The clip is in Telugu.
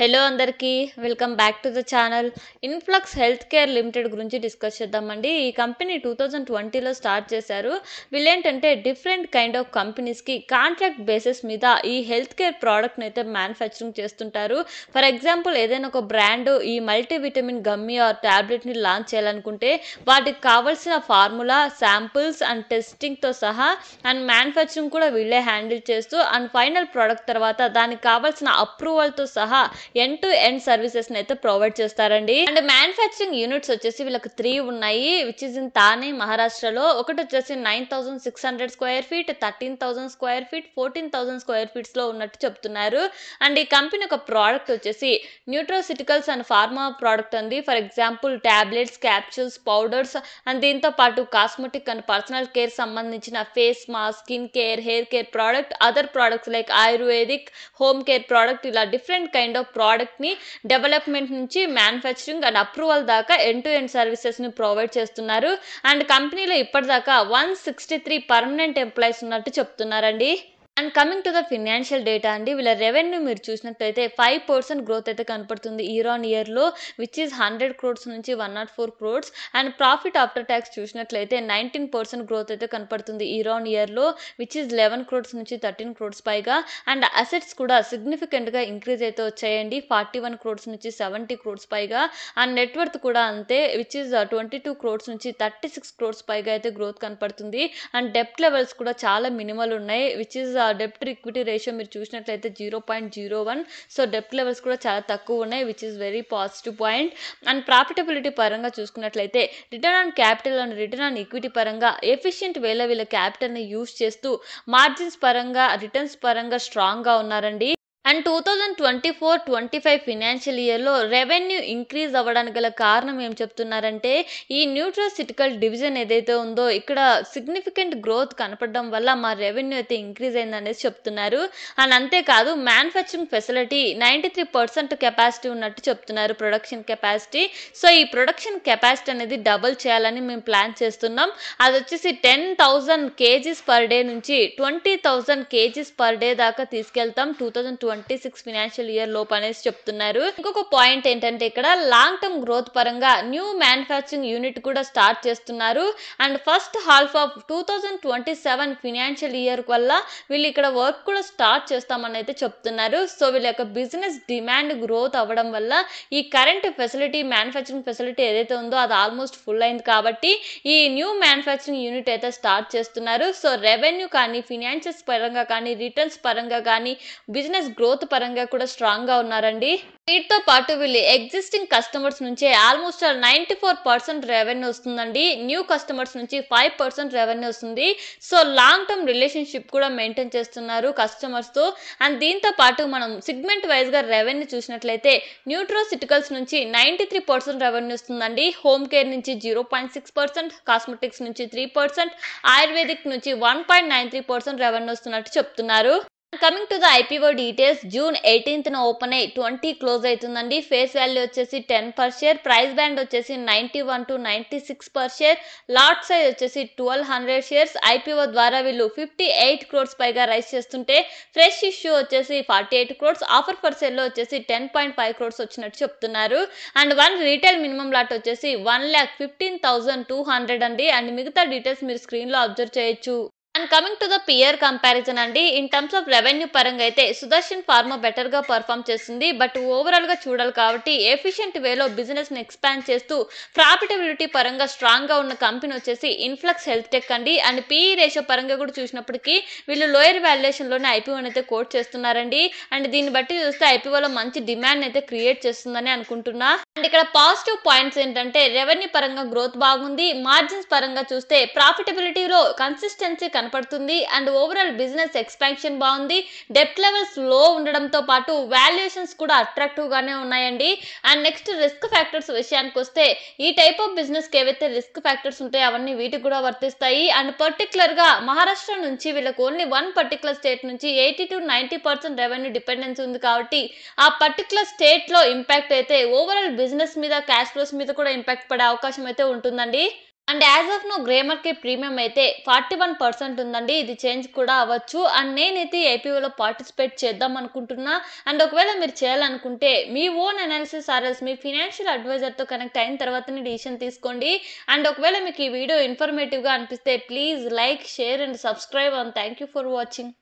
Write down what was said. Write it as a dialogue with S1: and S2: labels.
S1: హలో అందరికీ welcome back to the channel. Influx health care limited గురించి డిస్కస్ చేద్దామండి. ఈ కంపెనీ 2020లో స్టార్ట్ చేశారు. వీళ్ళేంటంటే డిఫరెంట్ కైండ్ ఆఫ్ కంపెనీస్కి కాంట్రాక్ట్ బేసిస్ మీద ఈ హెల్త్ కేర్ ప్రోడక్ట్ని అయితే మ్యానుఫ్యాక్చరింగ్ చేస్తుంటారు. ఫర్ ఎగ్జాంపుల్ ఏదైనా ఒక బ్రాండ్ ఈ మల్టీవిటమిన్ గమ్మీ ఆర్ ట్యాబ్లెట్ని లాంచ్ చేయాలనుకుంటే వాటికి కావాల్సిన ఫార్ములా, శాంపుల్స్ అండ్ టెస్టింగ్తో సహా అండ్ మ్యానుఫ్యాక్చరింగ్ కూడా వీళ్ళే హ్యాండిల్ చేస్తూ అండ్ ఫైనల్ ప్రోడక్ట్ తర్వాత దానికి కావాల్సిన అప్రూవల్తో సహా ఎండ్ టు ఎండ్ సర్వీసెస్ అయితే ప్రొవైడ్ చేస్తారండి. అండ్ మ్యానుఫ్యాక్చరింగ్ యూనిట్స్ వచ్చేసి వీళ్ళకి 3 ఉన్నాయి, విచ్ ఇస్ ఇన్ థానే మహారాష్ట్రలో. ఒకటి వచ్చేసి 9600 square feet, 13,000 square feet, 14,000 square feets లో ఉన్నట్టు చెప్తున్నారు. అండ్ ఈ కంపెనీ ఒక ప్రోడక్ట్ వచ్చేసి న్యూట్రోసిటికల్స్ అండ్ ఫార్మా ప్రోడక్ట్ అండి. For example tablets, capsules, powders and దీంతో పాటు కాస్మెటిక్ అండ్ పర్సనల్ కేర్ సంబంధించిన face mask, skin care, hair care product, other products like ayurvedic, home care product, ఇలా డిఫరెంట్ కైండ్ ఆఫ్ ప్రోడక్ట్ ని డెవలప్మెంట్ నుంచి మ్యానుఫ్యాక్చరింగ్ అండ్ అప్రూవల్ దాకా ఎండ్ టు ఎండ్ సర్వీసెస్ ని ప్రొవైడ్ చేస్తున్నారు. అండ్ కంపెనీలో ఇప్పటిదాకా 163 పర్మనెంట్ ఎంప్లాయీస్ ఉన్నట్టు చెప్తున్నారండి. And coming to the financial data అండి, వీళ్ళ రెవెన్యూ మీరు చూసినట్లయితే 5% గ్రోత్ అయితే కనపడుతుంది ఇయర్ ఆన్ ఇయర్లో, విచ్ ఈస్ 100 crores నుంచి 104 crores. And profit after tax చూసినట్లయితే 19% గ్రోత్ అయితే కనపడుతుంది ఇయర్ ఆన్ ఇయర్లో, విచ్ ఈస్ 11 crores నుంచి 13 crores పైగా. అండ్ అసెట్స్ కూడా సిగ్నిఫికెంట్గా ఇంక్రీజ్ అయితే వచ్చాయండి, 41 crores నుంచి 70 crores పైగా. అండ్ నెట్వర్త్ కూడా అంతే, విచ్ ఈస్ 22 crores నుంచి 36 crores పైగా అయితే గ్రోత్ కనపడుతుంది. అండ్ డెప్ట్ లెవెల్స్ కూడా చాలా మినిమల్ ఉన్నాయి, విచ్ ఈస్ డెప్ట్ టు ఈక్విటీ రేషియో మీరు చూసినట్లయితే 0.01. సో డెప్ట్ లెవెల్స్ కూడా చాలా తక్కువ ఉన్నాయి, which is very positive point. And profitability పరంగా చూసుకున్నట్లయితే return on capital and return on equity పరంగా ఎఫిషియెంట్ వేలో వీళ్ళ క్యాపిటల్ని యూజ్ చేస్తూ మార్జిన్స్ పరంగా, రిటర్న్స్ పరంగా స్ట్రాంగ్గా ఉన్నారండి. అండ్ 2024-25 ఫినాన్షియల్ ఇయర్లో రెవెన్యూ ఇంక్రీజ్ అవ్వడానికి గల కారణం ఏం చెప్తున్నారంటే ఈ న్యూట్రోసిటికల్ డివిజన్ ఏదైతే ఉందో ఇక్కడ సిగ్నిఫికెంట్ గ్రోత్ కనపడడం వల్ల మా రెవెన్యూ అయితే ఇంక్రీజ్ అయిందనేసి చెప్తున్నారు. అండ్ అంతేకాదు మ్యానుఫ్యాక్చరింగ్ ఫెసిలిటీ 93% కెపాసిటీ ఉన్నట్టు చెప్తున్నారు, ప్రొడక్షన్ కెపాసిటీ. సో ఈ ప్రొడక్షన్ కెపాసిటీ అనేది డబుల్ చేయాలని మేము ప్లాన్ చేస్తున్నాం. అది వచ్చేసి 10,000 kgs పర్ డే నుంచి 20,000 kgs పర్ డే దాకా తీసుకెళ్తాం 2026 ఫినాన్షియల్ ఇయర్ లోపు అనేసి చెప్తున్నారు. ఇంకొక పాయింట్ ఏంటంటే ఇక్కడ లాంగ్ టర్మ్ గ్రోత్ పరంగా న్యూ మ్యానుఫ్యాక్చరింగ్ యూనిట్ కూడా స్టార్ట్ చేస్తున్నారు. And first half of 2027 financial year వల్ల వీళ్ళు ఇక్కడ వర్క్ కూడా స్టార్ట్ చేస్తామని అయితే చెప్తున్నారు. సో వీళ్ళ యొక్క బిజినెస్ డిమాండ్ గ్రోత్ అవ్వడం వల్ల ఈ కరెంట్ ఫెసిలిటీ, మ్యానుఫ్యాక్చరింగ్ ఫెసిలిటీ ఏదైతే ఉందో అది ఆల్మోస్ట్ ఫుల్ అయింది కాబట్టి ఈ న్యూ మ్యానుఫ్యాక్చరింగ్ యూనిట్ అయితే స్టార్ట్ చేస్తున్నారు. సో రెవెన్యూ కానీ, ఫినాన్షియల్స్ పరంగా కానీ, రిటర్న్స్ పరంగా కానీ, బిజినెస్ గ్రోత్ పరంగా కూడా స్ట్రాంగ్ గా ఉన్నారండి. వీటితో పాటు వీళ్ళు ఎగ్జిస్టింగ్ కస్టమర్స్ నుంచే ఆల్మోస్ట్ 94% రెవెన్యూ వస్తుందండి, న్యూ కస్టమర్స్ నుంచి 5% రెవెన్యూ వస్తుంది. సో లాంగ్ టర్మ్ రిలేషన్షిప్ కూడా మెయింటైన్ చేస్తున్నారు కస్టమర్స్ తో. అండ్ దీంతో పాటు మనం సిగ్మెంట్ వైజ్ గా రెవెన్యూ చూసినట్లయితే న్యూట్రోసిటికల్స్ నుంచి 93% రెవెన్యూ వస్తుందండి, హోమ్ కేర్ నుంచి 0.6%, కాస్మెటిక్స్ నుంచి 3%, ఆయుర్వేదిక్ నుంచి 1.93% రెవెన్యూ వస్తున్నట్టు చెప్తున్నారు. Coming to the IPO details, June 18th open అయ్యి 20 క్లోజ్ అవుతుందండి. ఫేస్ వాల్యూ వచ్చేసి 10 per share, ప్రైస్ బ్యాండ్ వచ్చేసి 91 to 96 per share, lot size వచ్చేసి 1200 shares. ఐపీఓ ద్వారా వీళ్ళు 58 crores పైగా రైజ్ చేస్తుంటే ఫ్రెష్ ఇష్యూ వచ్చేసి 48 crores, ఆఫర్ ఫర్ సేల్ లో వచ్చేసి 10.5 crores వచ్చినట్టు చెప్తున్నారు. And one retail minimum lot వచ్చేసి 1,15,200 అండి. అండ్ మిగతా డీటెయిల్స్ మీరు స్క్రీన్ లో అబ్జర్వ్ చేయొచ్చు. And coming to the peer comparison అండి, ఇన్ టర్మ్స్ ఆఫ్ రెవెన్యూ పరంగా అయితే సుదర్శన్ ఫార్మా బెటర్ గా పర్ఫామ్ చేస్తుంది. బట్ ఓవరాల్ గా చూడాలి కాబట్టి ఎఫిషియెంట్ వేలో బిజినెస్ ని ఎక్స్పాండ్ చేస్తూ ప్రాఫిటబిలిటీ పరంగా స్ట్రాంగ్ గా ఉన్న కంపెనీ వచ్చేసి ఇన్ఫ్లక్స్ హెల్త్ టెక్ అండి. అండ్ పిఈ రేషియో పరంగా కూడా చూసినప్పటికీ వీళ్ళు లోయర్ వాల్యుయేషన్ లోనే ఐపీఓని అయితే కోట్ చేస్తున్నారండి. అండ్ దీన్ని బట్టి చూస్తే ఐపీఓలో మంచి డిమాండ్ అయితే క్రియేట్ చేస్తుందని అనుకుంటున్నా. అండ్ ఇక్కడ పాజిటివ్ పాయింట్స్ ఏంటంటే రెవెన్యూ పరంగా గ్రోత్ బాగుంది, మార్జిన్స్ పరంగా చూస్తే ప్రాఫిటబిలిటీలో కన్సిస్టెన్సీ కనపడుతుంది. అండ్ ఓవరాల్ బిజినెస్ ఎక్స్పాన్షన్ బాగుంది, డెప్ట్ లెవెల్స్ లో ఉండడంతో పాటు వాల్యుయేషన్స్ కూడా అట్రాక్టివ్ గానే ఉన్నాయండి. అండ్ నెక్స్ట్ రిస్క్ ఫ్యాక్టర్స్ విషయానికి వస్తే ఈ టైప్ ఆఫ్ బిజినెస్ కి ఏవైతే రిస్క్ ఫ్యాక్టర్స్ ఉంటాయో అవన్నీ వీటికి కూడా వర్తిస్తాయి. అండ్ పర్టికులర్ గా మహారాష్ట్ర నుంచి వీళ్ళకి ఓన్లీ వన్ పర్టికులర్ స్టేట్ నుంచి 80 to 90% రెవెన్యూ డిపెండెన్సీ ఉంది కాబట్టి ఆ పర్టికులర్ స్టేట్ లో ఇంపాక్ట్ అయితే ఓవరాల్ బిజినెస్ మీద, క్యాష్ ఫ్లోస్ మీద కూడా ఇంపాక్ట్ పడే అవకాశం అయితే ఉంటుందండి. అండ్ యాజ్ ఆఫ్ నో గ్రామర్కి ప్రీమియం అయితే 41% ఉందండి. ఇది చేంజ్ కూడా అవ్వచ్చు. అండ్ నేనైతే ఏపీఓలో పార్టిసిపేట్ చేద్దాం అనుకుంటున్నా. అండ్ ఒకవేళ మీరు చేయాలనుకుంటే మీ ఓన్ అనాలిసిస్ ఆర్ఎల్స్ మీ ఫినాన్షియల్ అడ్వైజర్తో కనెక్ట్ అయిన తర్వాతనే డిసిషన్ తీసుకోండి. అండ్ ఒకవేళ మీకు ఈ వీడియో ఇన్ఫర్మేటివ్గా అనిపిస్తే please like, share and subscribe. And thank you for watching.